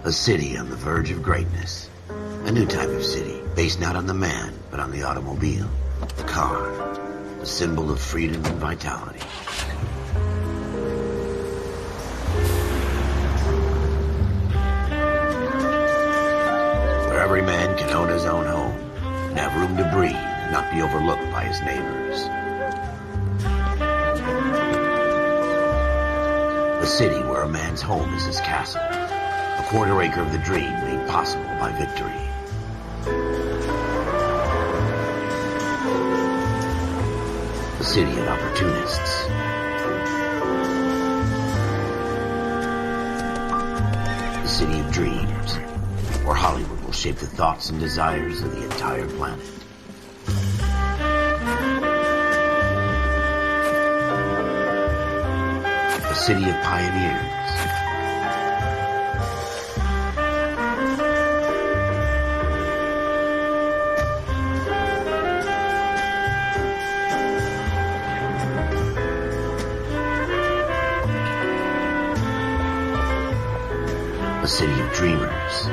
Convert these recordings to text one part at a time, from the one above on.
A city on the verge of greatness. A new type of city, based not on the man, but on the automobile. The car. The symbol of freedom and vitality. Where every man can own his own home, and have room to breathe, and not be overlooked by his neighbors. A city where a man's home is his castle. A quarter acre of the dream made possible by victory. A city of opportunists. A city of dreams, where Hollywood will shape the thoughts and desires of the entire planet. A city of pioneers. A city of dreamers.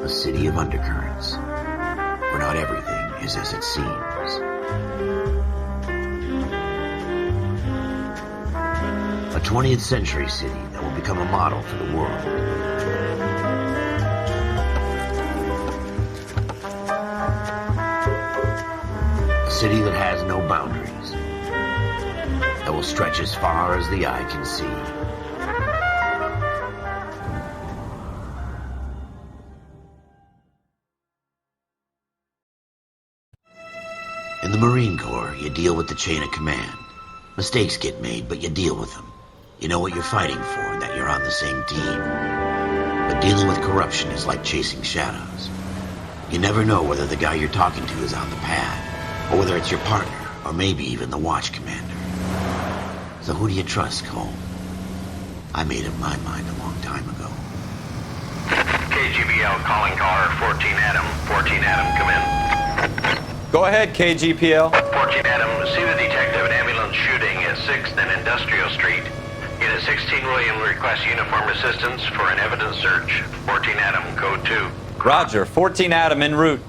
A city of undercurrents, where not everything is as it seems. A 20th century city that will become a model for the world. A city that has no boundaries, that will stretch as far as the eye can see. In the Marine Corps, you deal with the chain of command. Mistakes get made, but you deal with them. You know what you're fighting for and that you're on the same team. But dealing with corruption is like chasing shadows. You never know whether the guy you're talking to is on the pad, or whether it's your partner, or maybe even the watch commander. So who do you trust, Cole? I made up my mind a long time ago. KGBL calling caller 14 Adam. 14 Adam, come in. Go ahead, KGPL. 14 Adam, see the detective at ambulance shooting at 6th and Industrial Street. Unit 16 William requests uniform assistance for an evidence search. 14 Adam, code 2. Roger, 14 Adam en route.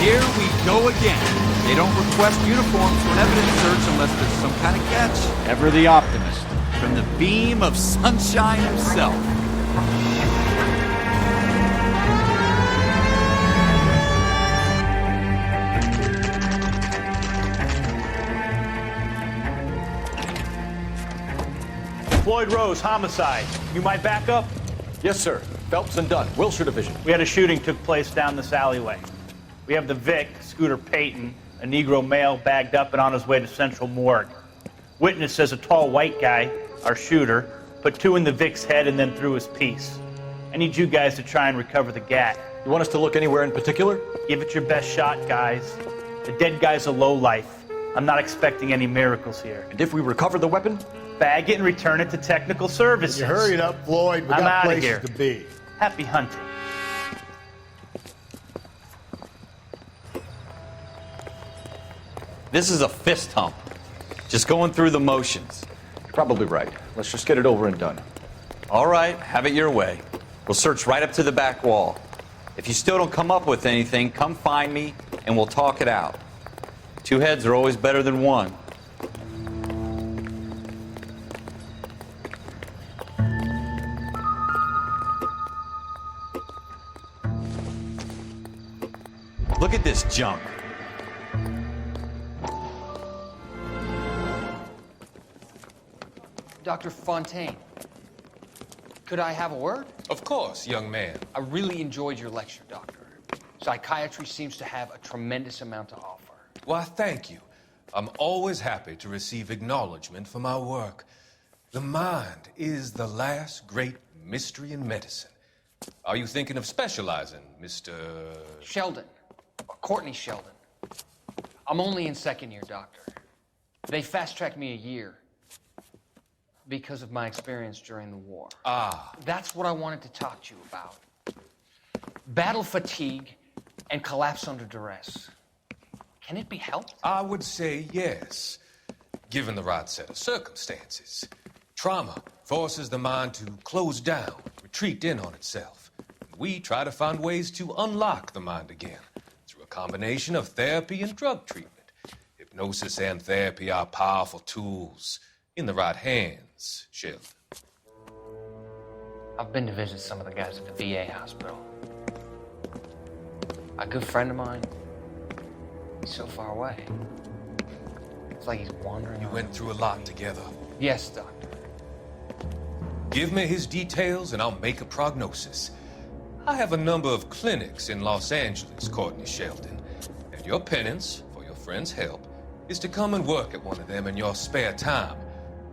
Here we go again. They don't request uniforms for an evidence search unless there's some kind of catch. Ever the optimist. From the beam of sunshine himself. Floyd Rose, homicide. You might back up? Yes, sir. Phelps and Dunn, Wilshire Division. We had a shooting took place down this alleyway. We have the Vic, Scooter Payton, a Negro male bagged up and on his way to Central Morgue. Witness says a tall white guy, our shooter, put two in the Vic's head and then threw his piece. I need you guys to try and recover the gat. You want us to look anywhere in particular? Give it your best shot, guys. The dead guy's a lowlife. I'm not expecting any miracles here. And if we recover the weapon? Bag it and return it to technical services. You hurry up, Floyd. We I'm got outta places here. to be. Happy hunting. This is a fist hump. Just going through the motions. You're probably right. Let's just get it over and done. All right, have it your way. We'll search right up to the back wall. If you still don't come up with anything, come find me and we'll talk it out. Two heads are always better than one. Look at this junk. Dr. Fontaine, could I have a word? Of course, young man. I really enjoyed your lecture, Doctor. Psychiatry seems to have a tremendous amount to offer. Why, thank you. I'm always happy to receive acknowledgement for my work. The mind is the last great mystery in medicine. Are you thinking of specializing, Mr. Sheldon, or Courtney Sheldon. I'm only in second year, Doctor. They fast-tracked me a year because of my experience during the war. Ah. That's what I wanted to talk to you about. battle fatigue, and collapse under duress. Can it be helped? I would say yes, given the right set of circumstances. Trauma forces the mind to close down, retreat in on itself. We try to find ways to unlock the mind again through a combination of therapy and drug treatment. Hypnosis and therapy are powerful tools in the right hands, Sheldon. I've been to visit some of the guys at the VA hospital. A good friend of mine, he's so far away. It's like he's wandering. You went through a lot together. Yes, Doctor. Give me his details and I'll make a prognosis. I have a number of clinics in Los Angeles, Courtney Sheldon. And your penance, for your friend's help, is to come and work at one of them in your spare time,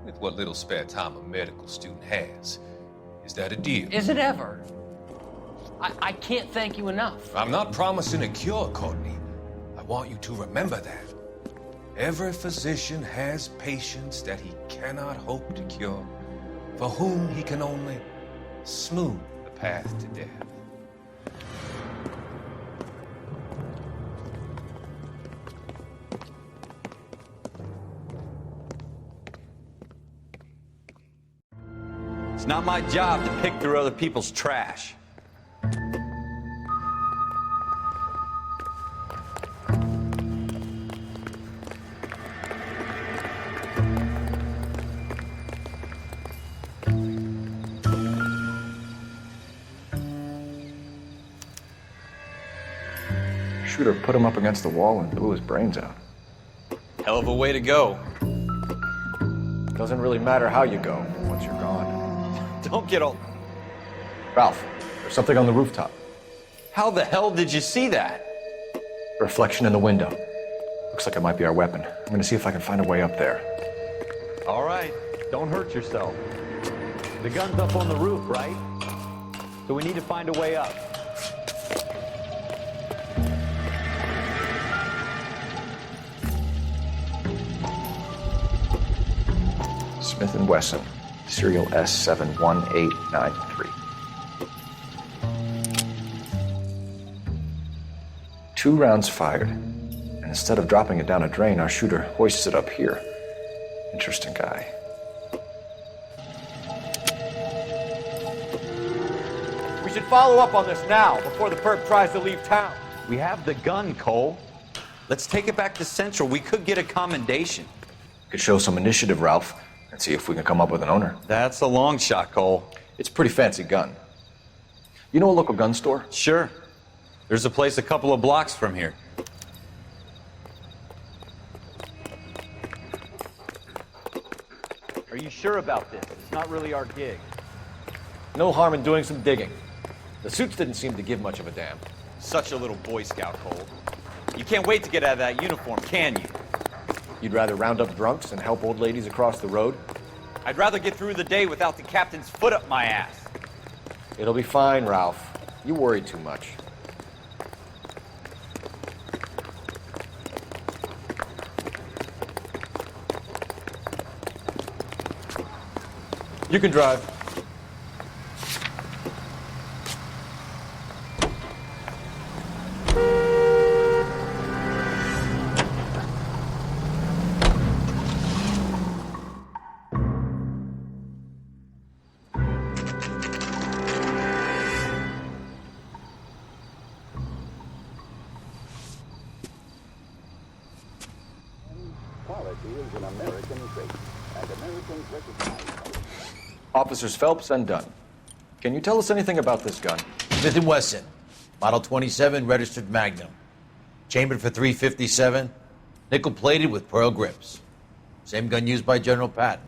with what little spare time a medical student has. Is that a deal? Is it ever? I can't thank you enough. I'm not promising a cure, Courtney. I want you to remember that. Every physician has patients that he cannot hope to cure, for whom he can only smooth the path to death. It's not my job to pick through other people's trash. Shooter put him up against the wall and blew his brains out. Hell of a way to go. Doesn't really matter how you go once you're gone. Don't get all... Ralph, there's something on the rooftop. How the hell did you see that? Reflection in the window. Looks like it might be our weapon. I'm gonna see if I can find a way up there. All right, don't hurt yourself. The gun's up on the roof, right? So we need to find a way up. Smith & Wesson, serial S71893. 2 rounds fired, and instead of dropping it down a drain, our shooter hoists it up here. Interesting guy. We should follow up on this now, before the perp tries to leave town. We have the gun, Cole. Let's take it back to Central. We could get a commendation. Could show some initiative, Ralph, and see if we can come up with an owner. That's a long shot, Cole. It's a pretty fancy gun. You know a local gun store? Sure. There's a place a couple of blocks from here. Are you sure about this? It's not really our gig. No harm in doing some digging. The suits didn't seem to give much of a damn. Such a little Boy Scout, Cole. You can't wait to get out of that uniform, can you? You'd rather round up drunks and help old ladies across the road? I'd rather get through the day without the captain's foot up my ass. It'll be fine, Ralph. You worry too much. You can drive. Quality is an American trait, and Americans recognize it. Officers Phelps and Dunn. Can you tell us anything about this gun? Smith & Wesson, Model 27, registered Magnum. Chambered for .357, nickel-plated with pearl grips. Same gun used by General Patton.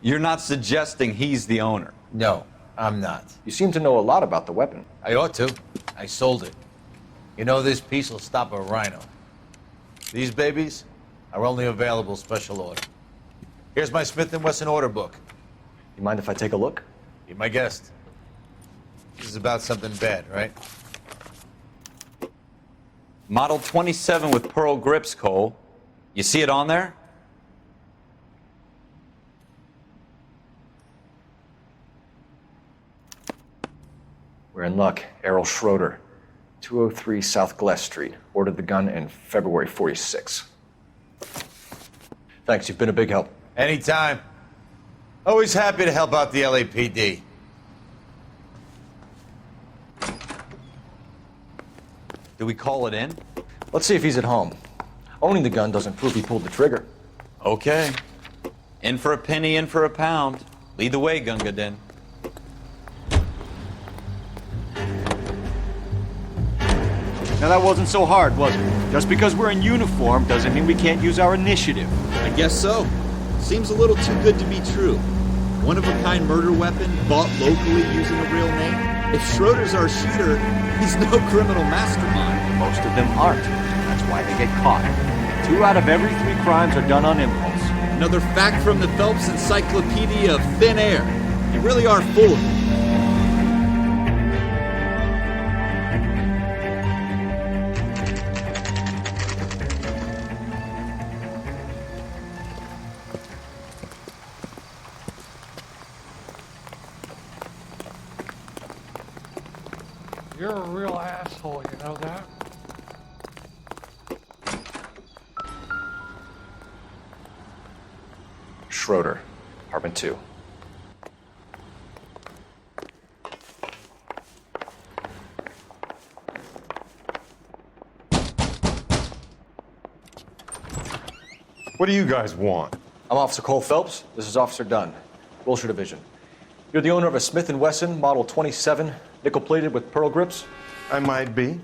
You're not suggesting he's the owner. No, I'm not. You seem to know a lot about the weapon. I ought to. I sold it. You know, this piece will stop a rhino. These babies are only available special order. Here's my Smith & Wesson order book. You mind if I take a look? Be my guest. This is about something bad, right? Model 27 with pearl grips, Cole. You see it on there? We're in luck. Errol Schroeder, 203 South Glass Street. Ordered the gun in February 46. Thanks, you've been a big help. Anytime. Always happy to help out the LAPD. Do we call it in? Let's see if he's at home. Owning the gun doesn't prove he pulled the trigger. Okay. In for a penny, in for a pound. Lead the way, Gunga Din. Now that wasn't so hard, was it? Just because we're in uniform doesn't mean we can't use our initiative. I guess so. Seems a little too good to be true. One-of-a-kind murder weapon bought locally using a real name? If Schroeder's our shooter, he's no criminal mastermind. Most of them aren't. That's why they get caught. 2 out of every 3 crimes are done on impulse. Another fact from the Phelps Encyclopedia of Thin Air. You really are full of it. You're a real asshole, you know that? Schroeder, apartment 2. What do you guys want? I'm Officer Cole Phelps. This is Officer Dunn, Wilshire Division. You're the owner of a Smith & Wesson Model 27, nickel-plated with pearl grips? I might be.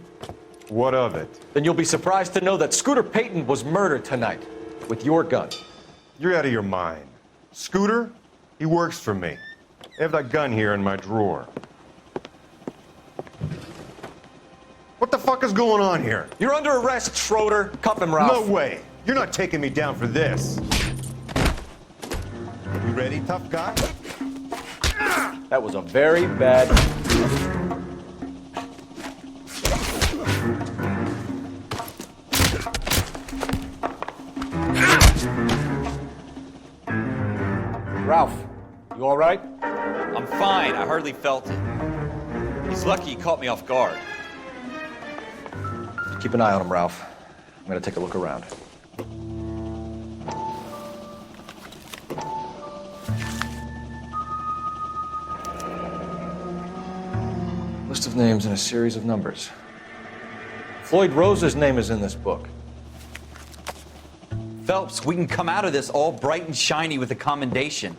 What of it? Then you'll be surprised to know that Scooter Payton was murdered tonight with your gun. You're out of your mind. Scooter? He works for me. I have that gun here in my drawer. What the fuck is going on here? You're under arrest, Schroeder. Cuff him, Ralph. No way. You're not taking me down for this. You ready, tough guy? That was a very bad... Ralph, you all right? I'm fine. I hardly felt it. He's lucky he caught me off guard. Keep an eye on him, Ralph. I'm gonna take a look around. List of names and a series of numbers. Floyd Rose's name is in this book. Phelps, we can come out of this all bright and shiny with a commendation.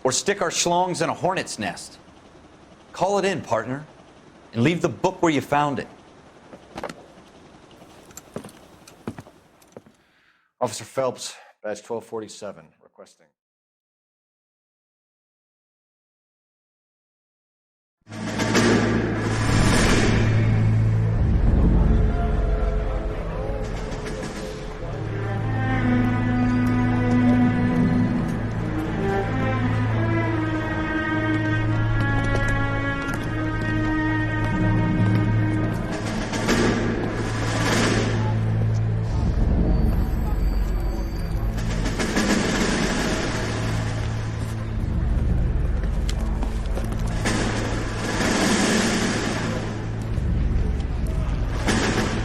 Or stick our schlongs in a hornet's nest. Call it in, partner. And leave the book where you found it. Officer Phelps, badge 1247, requesting.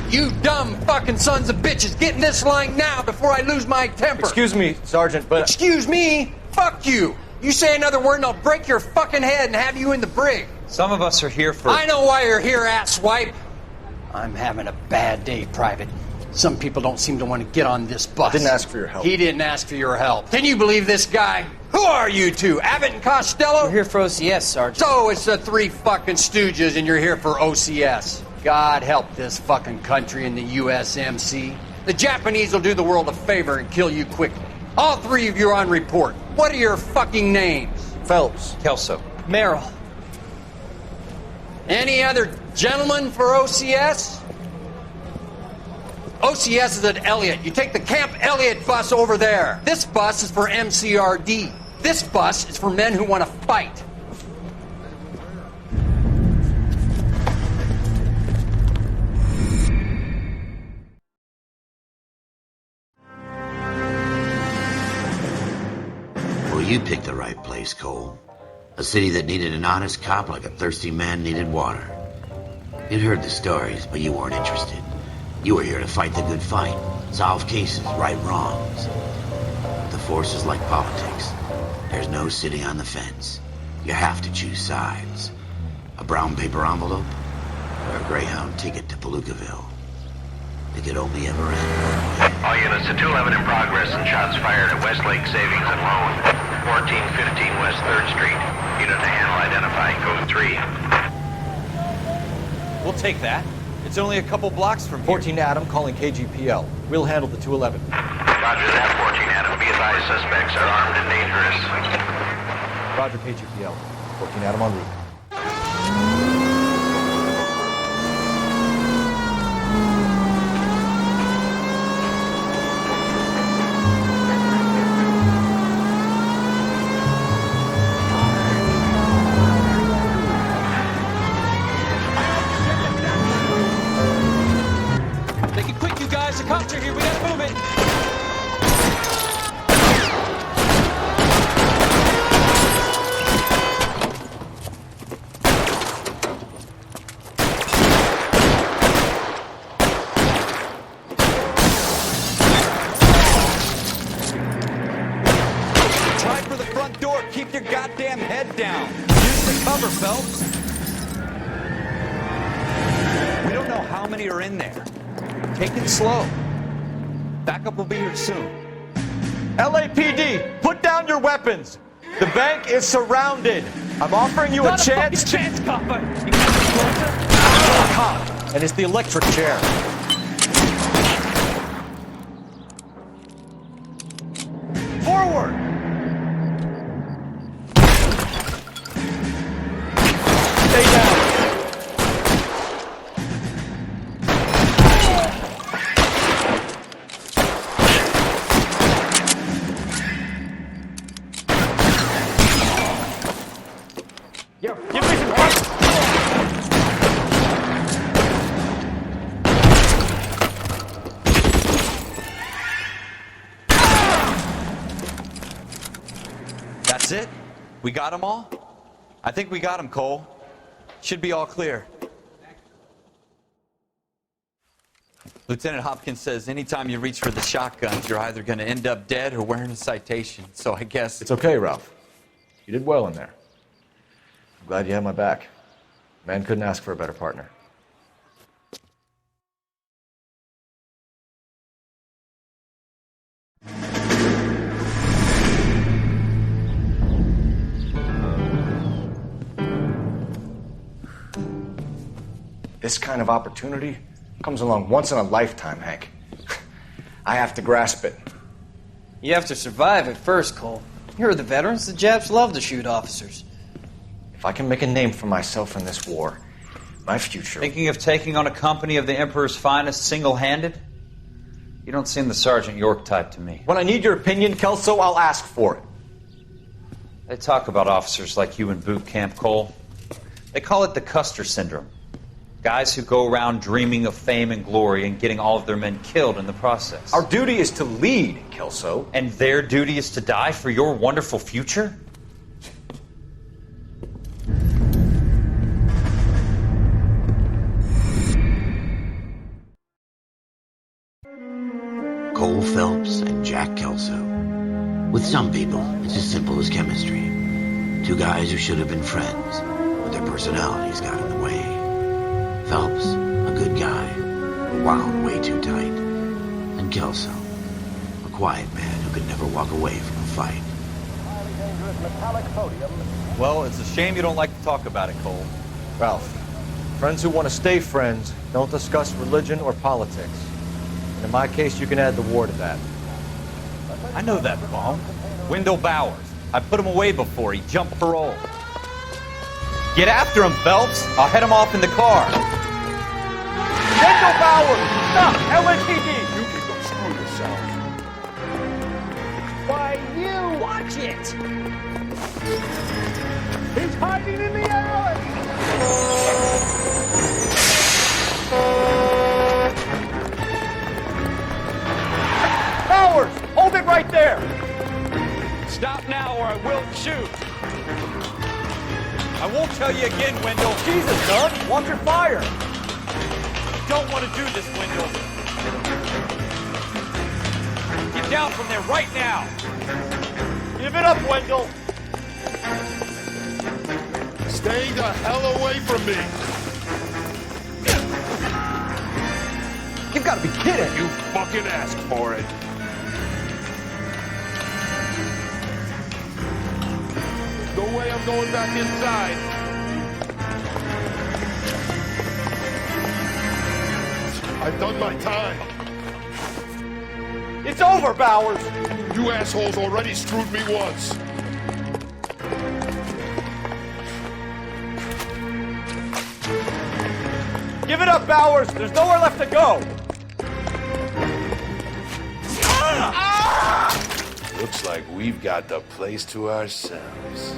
You dumb fucking sons of bitches, get in this line now before I lose my temper. Excuse me, Sergeant, but... Excuse me? Fuck you. You say another word and I'll break your fucking head and have you in the brig. Some of us are here for... I know why you're here, asswipe. I'm having a bad day, Private. Some people don't seem to want to get on this bus. I didn't ask for your help. He didn't ask for your help. Can you believe this guy? Who are you two? Abbott and Costello? We're here for OCS, Sergeant. So it's the 3 fucking stooges and you're here for OCS. God help this fucking country and the USMC. The Japanese will do the world a favor and kill you quickly. All 3 of you are on report. What are your fucking names? Phelps. Kelso. Merrill. Any other gentlemen for OCS? OCS is at Elliott. You take the Camp Elliott bus over there. This bus is for MCRD. This bus is for men who want to fight. Well, you picked the right place, Cole. A city that needed an honest cop like a thirsty man needed water. You'd heard the stories, but you weren't interested. You were here to fight the good fight, solve cases, right wrongs. The force is like politics. There's no sitting on the fence. You have to choose sides. A brown paper envelope or a Greyhound ticket to Palookaville. It could only ever end one way. All units to 211 in progress and shots fired at Westlake Savings and Loan, 1415 West 3rd Street. Unit to handle identifying code 3. We'll take that. It's only a couple blocks from here. 14 Adam calling KGPL. We'll handle the 211. Roger that, 14 Adam. Be advised, suspects are armed and dangerous. Roger, KGPL. 14 Adam en route. Make it quick, you guys. The cops are here. We gotta move it. Try for the front door. Keep your goddamn head down. Use the cover, Phelps. We don't know how many are in there. Take it slow. Backup will be here soon. LAPD, put down your weapons. The bank is surrounded. I'm offering you a chance. Chance, copper. And it's the electric chair. Forward. Stay down. Give me some help. That's it? We got them all? I think we got them, Cole. Should be all clear. Lieutenant Hopkins says anytime you reach for the shotguns, you're either going to end up dead or wearing a citation. So I guess... It's okay, Ralph. You did well in there. I'm glad you had my back. Man couldn't ask for a better partner. This kind of opportunity comes along once in a lifetime, Hank. I have to grasp it. You have to survive it first, Cole. You're the veterans. The Japs love to shoot officers. If I can make a name for myself in this war, my future... Thinking of taking on a company of the Emperor's finest single-handed? You don't seem the Sergeant York type to me. When I need your opinion, Kelso, I'll ask for it. They talk about officers like you in boot camp, Cole. They call it the Custer Syndrome. Guys who go around dreaming of fame and glory and getting all of their men killed in the process. Our duty is to lead, Kelso. And their duty is to die for your wonderful future? Cole Phelps and Jack Kelso. With some people, it's as simple as chemistry. Two guys who should have been friends, but their personalities got in the way. Phelps, a good guy, wound way too tight. And Kelso, a quiet man who could never walk away from a fight. Well, it's a shame you don't like to talk about it, Cole. Ralph, friends who want to stay friends don't discuss religion or politics. And in my case, you can add the war to that. I know that bum. Wendell Bowers. I put him away before he jumped parole. Get after him, Phelps. I'll head him off in the car. Wendell Bowers! Stop! LAPD! You can go screw yourself. Why, you! Watch it! He's hiding in the alley! Bowers! Hold it right there! Stop now or I will shoot. I won't tell you again, Wendell. Jesus, son! Watch your fire! don't want to do this, Wendell. Get down from there right now. Give it up, Wendell. Stay the hell away from me. You've got to be kidding. You fucking asked for it. No way I'm going back inside. I've done my time. It's over, Bowers. You assholes already screwed me once. Give it up, Bowers. There's nowhere left to go. Looks like we've got the place to ourselves.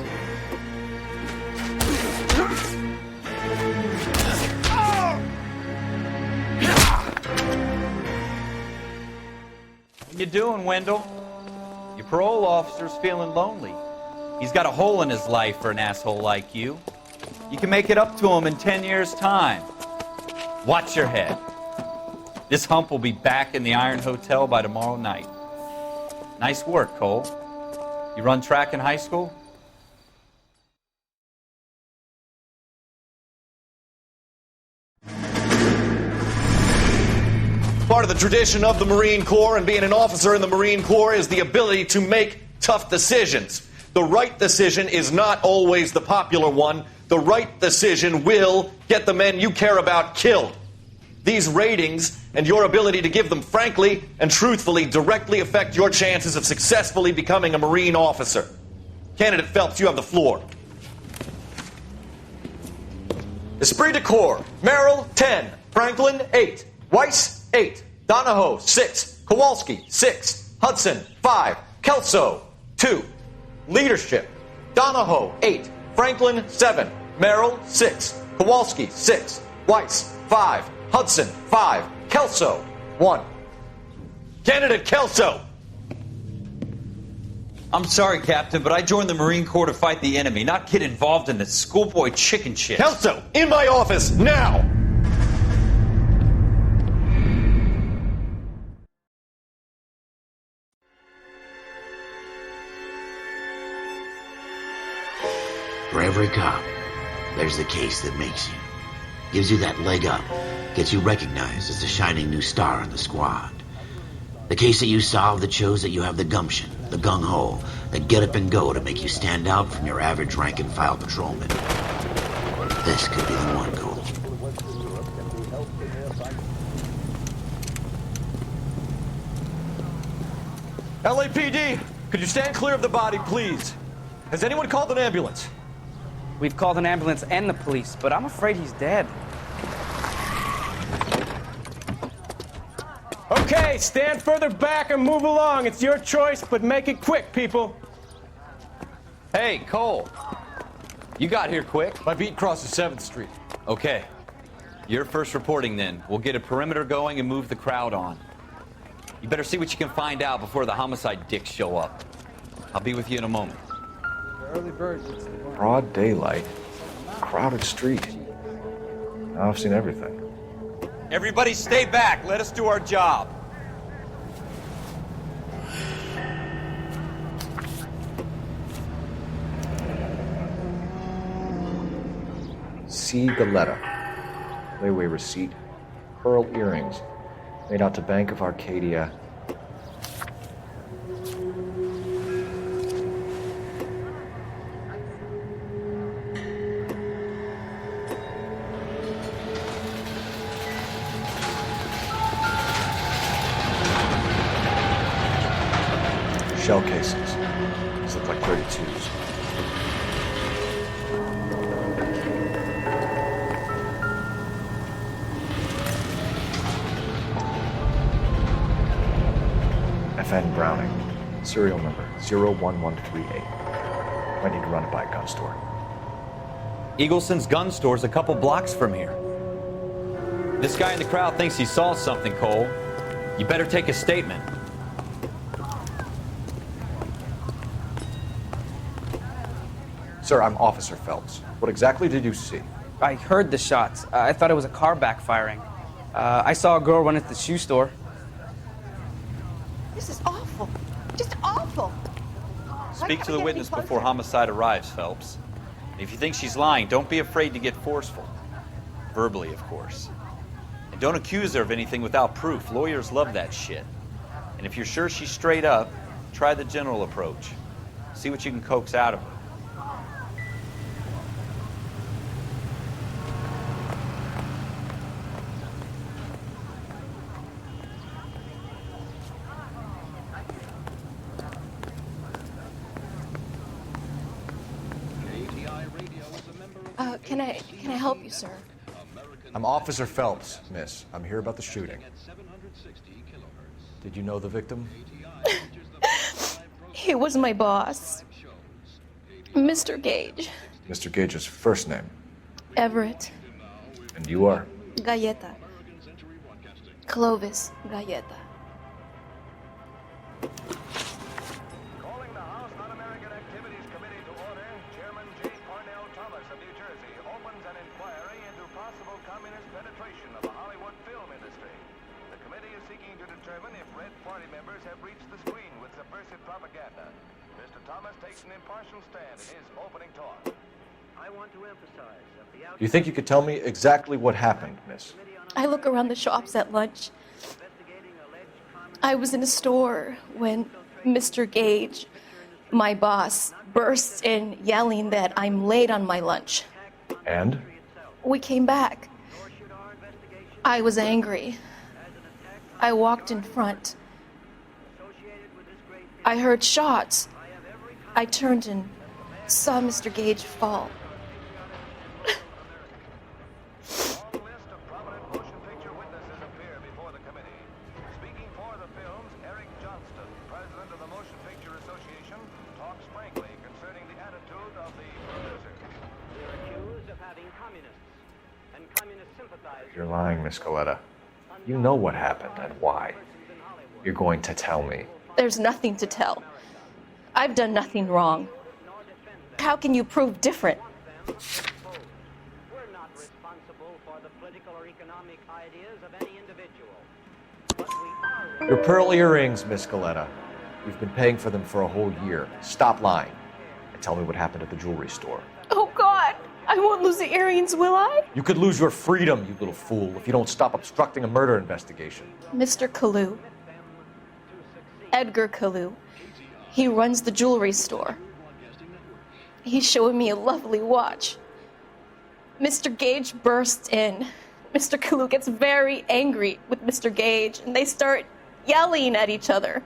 What you doing, Wendell? Your parole officer's feeling lonely. He's got a hole in his life for an asshole like you. You can make it up to him in 10 years' time. Watch your head. This hump will be back in the Iron Hotel by tomorrow night. Nice work, Cole. You run track in high school? Part of the tradition of the Marine Corps and being an officer in the Marine Corps is the ability to make tough decisions. The right decision is not always the popular one. The right decision will get the men you care about killed. These ratings and your ability to give them frankly and truthfully directly affect your chances of successfully becoming a Marine officer. Candidate Phelps, you have the floor. Esprit de Corps, Merrill, 10. Franklin, 8. Weiss, 8. Donahoe, 6. Kowalski, 6. Hudson, 5. Kelso, 2. Leadership, Donahoe, 8. Franklin, 7. Merrill, 6. Kowalski, 6. Weiss, 5. Hudson, 5. Kelso, 1. Candidate Kelso. I'm sorry, Captain, but I joined the Marine Corps to fight the enemy, not get involved in this schoolboy chicken shit. Kelso, in my office, now! For every cop, there's the case that makes you. Gives you that leg up. Gets you recognized as the shining new star in the squad. The case that you solve that shows that you have the gumption, the gung-ho, the get up and go to make you stand out from your average rank-and-file patrolman. This could be the one, Cole. LAPD, could you stand clear of the body, please? Has anyone called an ambulance? We've called an ambulance and the police, but I'm afraid he's dead. Okay, stand further back and move along. It's your choice, but make it quick, people. Hey, Cole. You got here quick. My beat crosses 7th Street. Okay. You're first reporting then. We'll get a perimeter going and move the crowd on. You better see what you can find out before the homicide dicks show up. I'll be with you in a moment. Early bird. Broad daylight. Crowded street. Now I've seen everything. Everybody stay back. Let us do our job. C. Galetta. Layaway receipt. Pearl earrings. Made out to Bank of Arcadia. Shell cases. These look like 32s. FN Browning. Serial number 01138. Might need to run it by a gun store. Eagleson's gun store's a couple blocks from here. This guy in the crowd thinks he saw something, Cole. You better take a statement. Sir, I'm Officer Phelps. What exactly did you see? I heard the shots. I thought it was a car backfiring. I saw a girl run at the shoe store. This is awful. Just awful. Speak to the witness before homicide arrives, Phelps. If you think she's lying, don't be afraid to get forceful. Verbally, of course. And don't accuse her of anything without proof. Lawyers love that shit. And if you're sure she's straight up, try the general approach. See what you can coax out of her. Can I help you, sir? I'm Officer Phelps, miss. I'm here about the shooting. Did you know the victim? He was my boss, Mr. Gage. Mr. Gage's first name. Everett. And you are? Galleta. Clovis Galleta. Do you think you could tell me exactly what happened, miss? I look around the shops at lunch. I was in a store when Mr. Gage, my boss, bursts in yelling that I'm late on my lunch. And? We came back. I was angry. I walked in front. I heard shots. I turned and saw Mr. Gage fall. You're lying, Miss Coletta. You know what happened and why. You're going to tell me. There's nothing to tell. I've done nothing wrong. How can you prove different? Your pearl earrings, Miss Coletta. You've been paying for them for a whole year. Stop lying and tell me what happened at the jewelry store. Oh, God! I won't lose the earrings, will I? You could lose your freedom, you little fool, if you don't stop obstructing a murder investigation. Mr. Kalu. Edgar Kalu. He runs the jewelry store. He's showing me a lovely watch. Mr. Gage bursts in. Mr. Kalu gets very angry with Mr. Gage, and they start yelling at each other.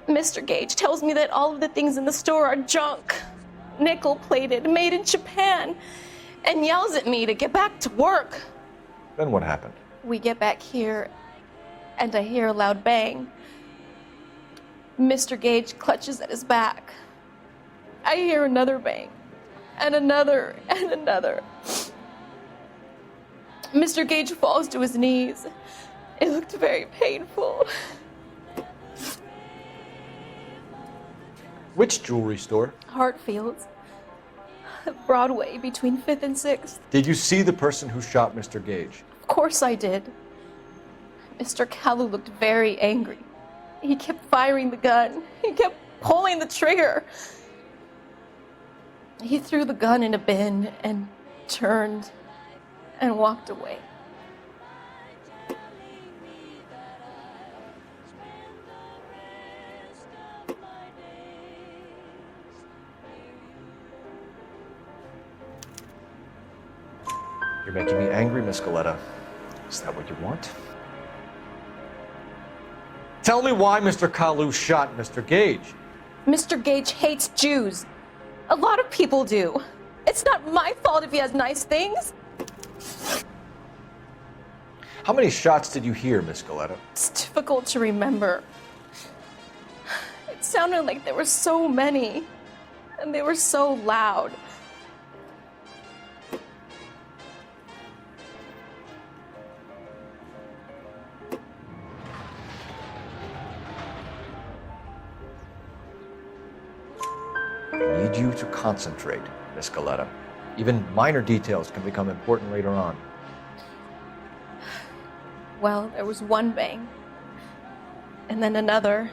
Mr. Gage tells me that all of the things in the store are junk, nickel-plated, made in Japan, and yells at me to get back to work. Then what happened? We get back here, and I hear a loud bang. Mr. Gage clutches at his back. I hear another bang, and another, and another. Mr. Gage falls to his knees. It looked very painful. Which jewelry store? Hartfield's. Broadway, between 5th and 6th. Did you see the person who shot Mr. Gage? Of course I did. Mr. Kalu looked very angry. He kept firing the gun. He kept pulling the trigger. He threw the gun in a bin and turned and walked away. You're making me angry, Miss Coletta. Is that what you want? Tell me why Mr. Kalu shot Mr. Gage. Mr. Gage hates Jews. A lot of people do. It's not my fault if he has nice things. How many shots did you hear, Miss Coletta? It's difficult to remember. It sounded like there were so many, and they were so loud. I need you to concentrate, Miss Coletta. Even minor details can become important later on. Well, there was one bang, and then another,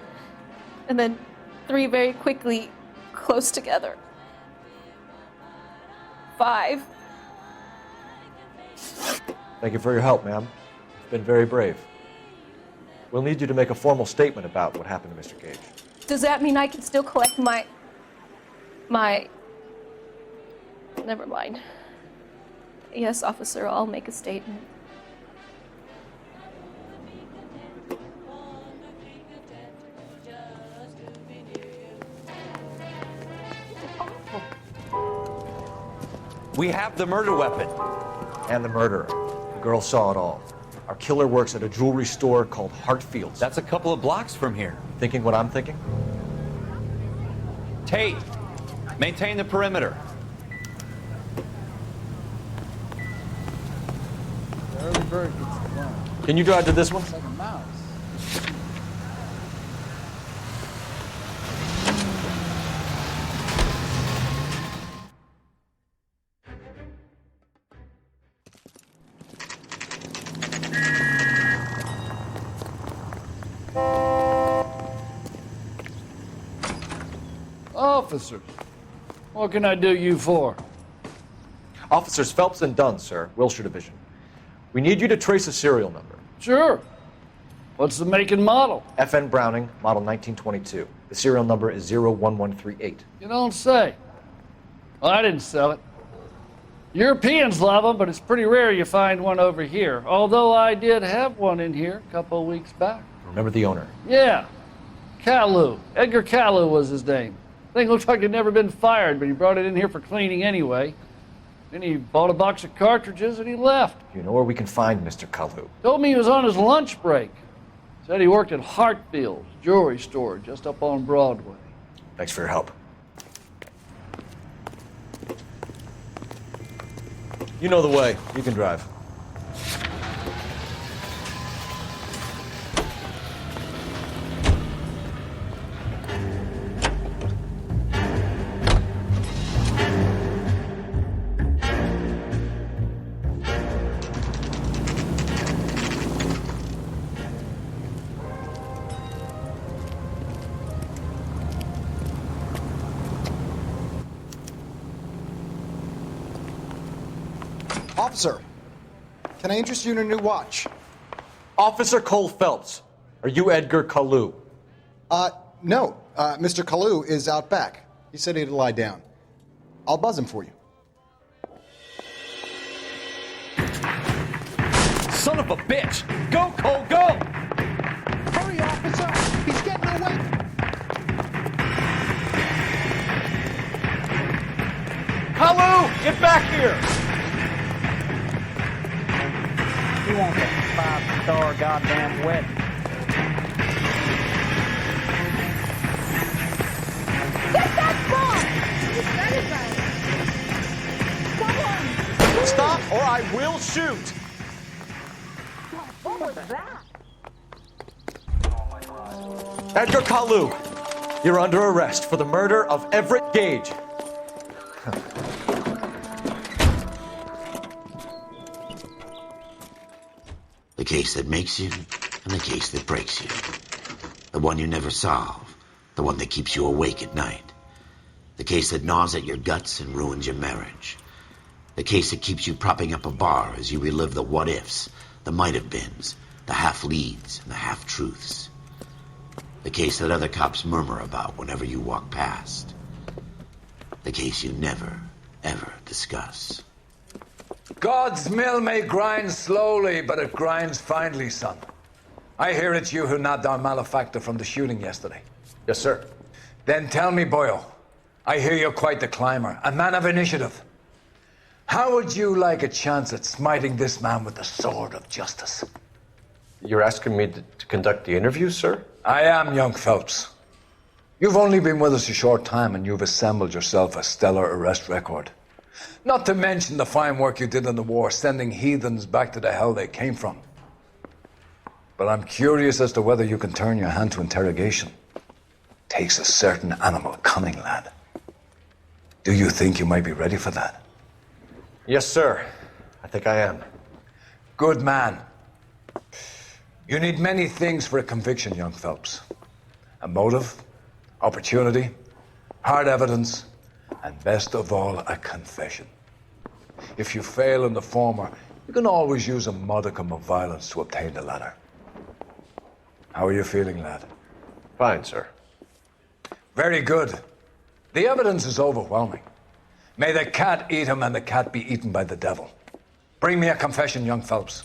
and then 3 very quickly, close together. 5. Thank you for your help, ma'am. You've been very brave. We'll need you to make a formal statement about what happened to Mr. Gage. Does that mean I can still collect my... Never mind. Yes, officer, I'll make a statement. We have the murder weapon. And the murderer. The girl saw it all. Our killer works at a jewelry store called Hartfield's. That's a couple of blocks from here. Thinking what I'm thinking? Tate, maintain the perimeter. The early bird gets the worm. Can you drive to this one? It's like a mouse. Officers, what can I do you for? Officers Phelps and Dunn, sir, Wilshire Division. We need you to trace a serial number. Sure. What's the make and model? FN Browning, model 1922. The serial number is 01138. You don't say. Well, I didn't sell it. Europeans love them, but it's pretty rare you find one over here. Although I did have one in here a couple of weeks back. Remember the owner? Yeah. Caillou. Edgar Caillou was his name. Thing looks like he'd never been fired, but he brought it in here for cleaning anyway. Then he bought a box of cartridges and he left. You know where we can find Mr. Caillou? Told me he was on his lunch break. Said he worked at Hartfield's jewelry store just up on Broadway. Thanks for your help. You know the way. You can drive. Officer, can I interest you in a new watch? Officer Cole Phelps, are you Edgar Caillou? No. Mr. Caillou is out back. He said he'd lie down. I'll buzz him for you. Son of a bitch! Go, Cole, go! Hurry, officer! He's getting away! Caillou, get back here! He wants a 5-star goddamn wedding. Get that bomb! You said it right. Someone! Stop or I will shoot! What was that? Edgar Caillou, you're under arrest for the murder of Everett Gage. The case that makes you and the case that breaks you. The one you never solve. The one that keeps you awake at night. The case that gnaws at your guts and ruins your marriage. The case that keeps you propping up a bar as you relive the what-ifs, the might-have-beens, the half-leads, and the half-truths. The case that other cops murmur about whenever you walk past. The case you never, ever discuss. God's mill may grind slowly, but it grinds finely, son. I hear it's you who nabbed our malefactor from the shooting yesterday. Yes, sir. Then tell me, boyo, I hear you're quite the climber, a man of initiative. How would you like a chance at smiting this man with the sword of justice? You're asking me to conduct the interview, sir? I am, young Phelps. You've only been with us a short time and you've assembled yourself a stellar arrest record. Not to mention the fine work you did in the war, sending heathens back to the hell they came from. But I'm curious as to whether you can turn your hand to interrogation. Takes a certain animal cunning, lad. Do you think you might be ready for that? Yes, sir. I think I am. Good man. You need many things for a conviction, young Phelps. A motive, opportunity, hard evidence, and best of all, a confession. If you fail in the former, you can always use a modicum of violence to obtain the latter. How are you feeling, lad? Fine, sir. Very good. The evidence is overwhelming. May the cat eat him and the cat be eaten by the devil. Bring me a confession, young Phelps.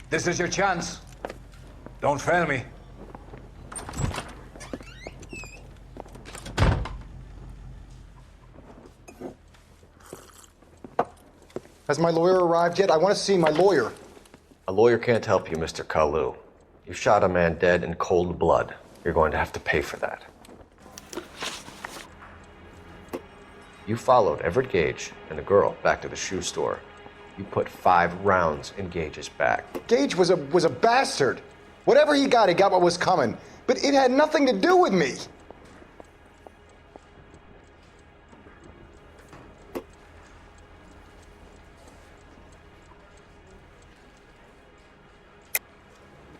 This is your chance. Don't fail me. Has my lawyer arrived yet? I want to see my lawyer. A lawyer can't help you, Mr. Kalu. You shot a man dead in cold blood. You're going to have to pay for that. You followed Everett Gage and the girl back to the shoe store. You put 5 rounds in Gage's back. Gage was a bastard. Whatever he got what was coming. But it had nothing to do with me.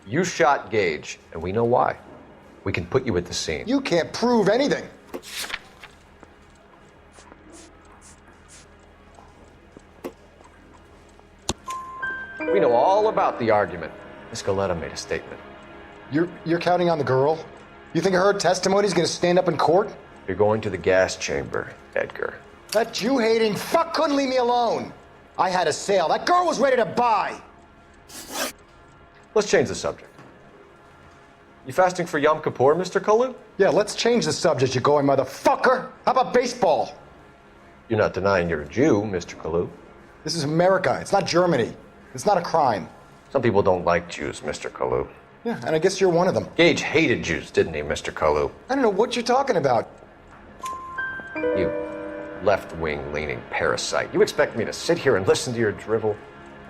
You shot Gage, and we know why. We can put you at the scene. You can't prove anything. We know all about the argument. Miss Galetta made a statement. You're counting on the girl? You think her testimony is going to stand up in court? You're going to the gas chamber, Edgar. That Jew-hating fuck couldn't leave me alone. I had a sale. That girl was ready to buy. Let's change the subject. You fasting for Yom Kippur, Mr. Kalu? Yeah, let's change the subject, you going motherfucker. How about baseball? You're not denying you're a Jew, Mr. Kalu. This is America. It's not Germany. It's not a crime. Some people don't like Jews, Mr. Kalu. Yeah, and I guess you're one of them. Gage hated Jews, didn't he, Mr. Kalu? I don't know what you're talking about. You left-wing leaning parasite. You expect me to sit here and listen to your drivel?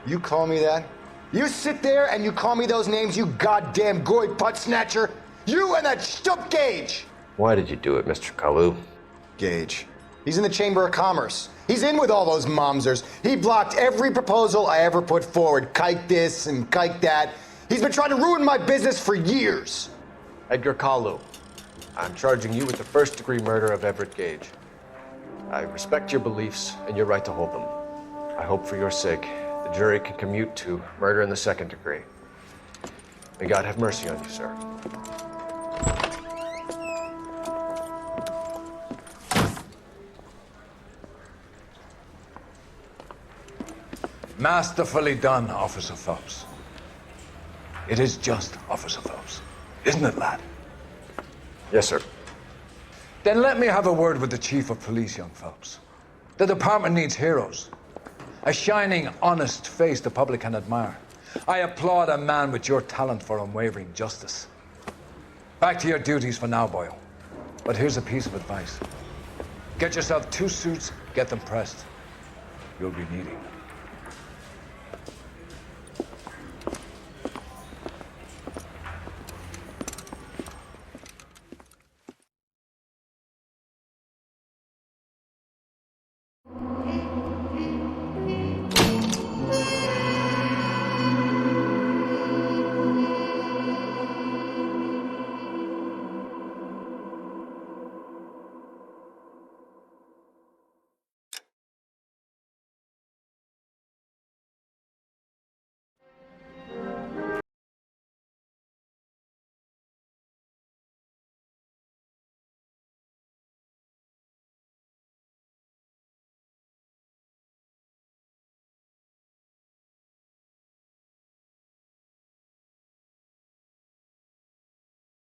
You call me that? You sit there and you call me those names, you goddamn goy putt snatcher. You and that stump Gage. Why did you do it, Mr. Kalu? Gage. He's in the Chamber of Commerce. He's in with all those momsers. He blocked every proposal I ever put forward. Kike this and kike that. He's been trying to ruin my business for years. Edgar Kalu, I'm charging you with the first-degree murder of Everett Gage. I respect your beliefs and your right to hold them. I hope for your sake the jury can commute to murder in the second degree. May God have mercy on you, sir. Masterfully done, Officer Phelps. It is just, Officer Phelps. Isn't it, lad? Yes, sir. Then let me have a word with the Chief of Police, young Phelps. The department needs heroes. A shining, honest face the public can admire. I applaud a man with your talent for unwavering justice. Back to your duties for now, Boyle. But here's a piece of advice. Get yourself 2 suits, get them pressed. You'll be needing them.